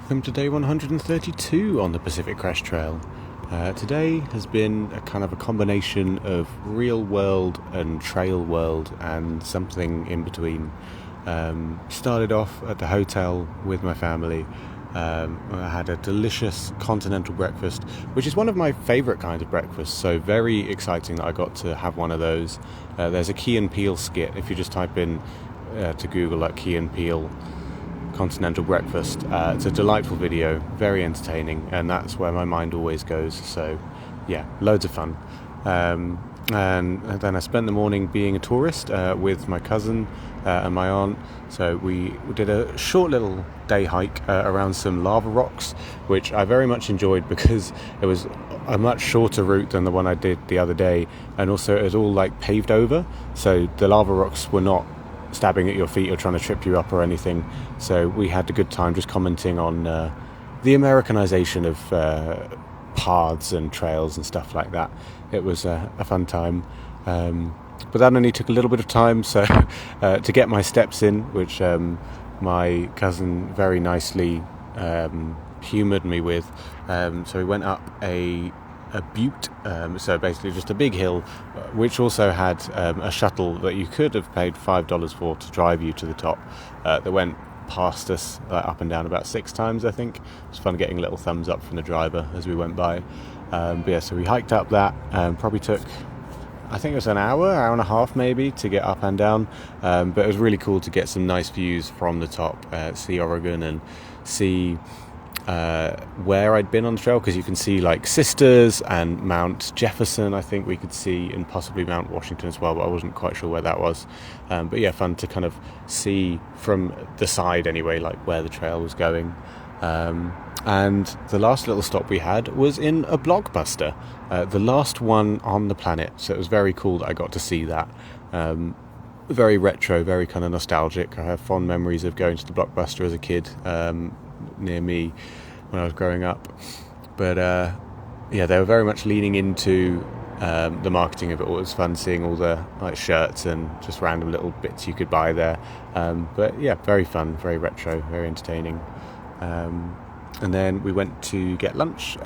welcome to day 132 on the Pacific Crest Trail. Today has been a kind of a combination of real world and trail world and something in between. Started off at the hotel with my family. I had a delicious continental breakfast, which is one of my favourite kinds of breakfast, so very exciting that I got to have one of those. There's a Key and Peele skit, if you just type in to Google like Key and Peele continental breakfast. It's a delightful video, very entertaining, and that's where my mind always goes, so yeah, loads of fun. And then I spent the morning being a tourist with my cousin and my aunt. So we did a short little day hike around some lava rocks, which I very much enjoyed because it was a much shorter route than the one I did the other day, and also it was all like paved over, so the lava rocks were not stabbing at your feet or trying to trip you up or anything. So we had a good time just commenting on the Americanization of paths and trails and stuff like that. It was a fun time, but that only took a little bit of time, so to get my steps in, which my cousin very nicely humoured me with. So we went up a butte, so basically just a big hill, which also had a shuttle that you could have paid $5 for to drive you to the top, that went past us up and down about 6 times, I think. It was fun getting little thumbs up from the driver as we went by. But yeah, so we hiked up that, probably took, I think it was an hour and a half maybe to get up and down, but it was really cool to get some nice views from the top, see Oregon and see where I'd been on the trail, because you can see like Sisters and Mount Jefferson, I think we could see, and possibly Mount Washington as well, but I wasn't quite sure where that was. But yeah, fun to kind of see from the side anyway, like where the trail was going. And the last little stop we had was in a Blockbuster, the last one on the planet, so it was very cool that I got to see that. Very retro, very kind of nostalgic. I have fond memories of going to the Blockbuster as a kid, near me when I was growing up. But yeah, they were very much leaning into the marketing of it all. It was fun seeing all the like shirts and just random little bits you could buy there. But yeah, very fun, very retro, very entertaining. And then we went to get lunch,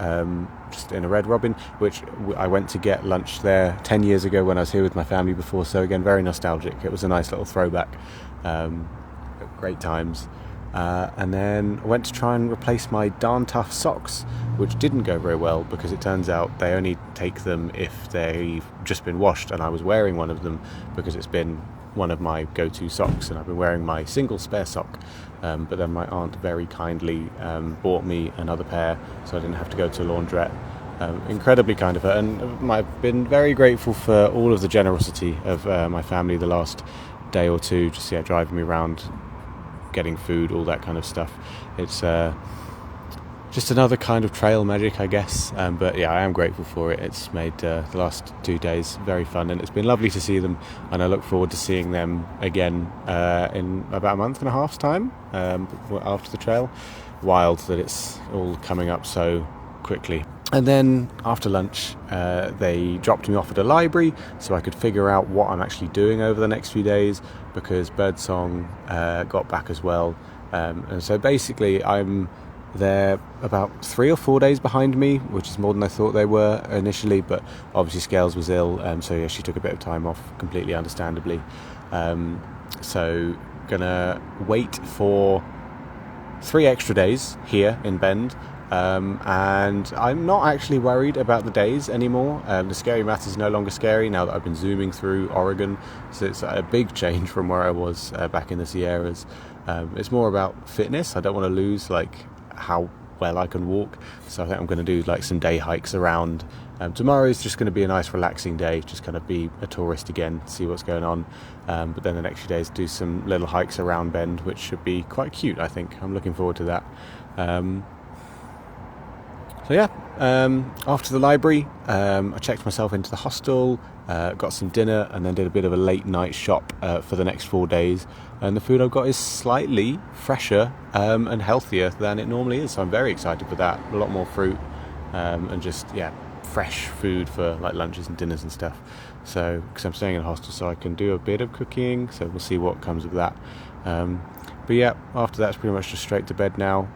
just in a Red Robin, which I went to get lunch there 10 years ago when I was here with my family before, so again, very nostalgic. It was a nice little throwback. Great times. And then I went to try and replace my Darn Tough socks, which didn't go very well because it turns out they only take them if they've just been washed, and I was wearing one of them because it's been one of my go-to socks, and I've been wearing my single spare sock, but then my aunt very kindly bought me another pair so I didn't have to go to a laundrette. Incredibly kind of her, and I've been very grateful for all of the generosity of my family the last day or two, just driving me around, getting food, all that kind of stuff. It's just another kind of trail magic, I guess, but yeah, I am grateful for it. It's made the last 2 days very fun, and it's been lovely to see them, and I look forward to seeing them again in about a month and a half's time, after the trail. Wild that it's all coming up so quickly. And then after lunch, they dropped me off at a library so I could figure out what I'm actually doing over the next few days, because Birdsong got back as well. And so basically I'm there about 3 or 4 days behind me, which is more than I thought they were initially, but obviously Scales was ill, so yeah, she took a bit of time off, completely understandably. So gonna wait for 3 extra days here in Bend. And I'm not actually worried about the days anymore. The Scary Matt is no longer scary now that I've been zooming through Oregon, so it's a big change from where I was back in the Sierras. It's more about fitness. I don't want to lose like how well I can walk, so I think I'm going to do like some day hikes around. Tomorrow's just going to be a nice relaxing day, just kind of be a tourist again, see what's going on, but then the next few days do some little hikes around Bend, which should be quite cute. I think I'm looking forward to that. So yeah, after the library, I checked myself into the hostel, got some dinner, and then did a bit of a late night shop for the next 4 days. And the food I've got is slightly fresher and healthier than it normally is, so I'm very excited for that. A lot more fruit and just fresh food for like lunches and dinners and stuff. So because I'm staying in a hostel, so I can do a bit of cooking. So we'll see what comes of that. But yeah, after that it's pretty much just straight to bed now.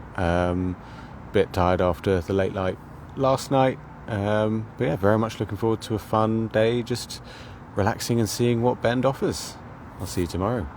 Bit tired after the late night last night. But yeah, very much looking forward to a fun day, just relaxing and seeing what Bend offers. I'll see you tomorrow.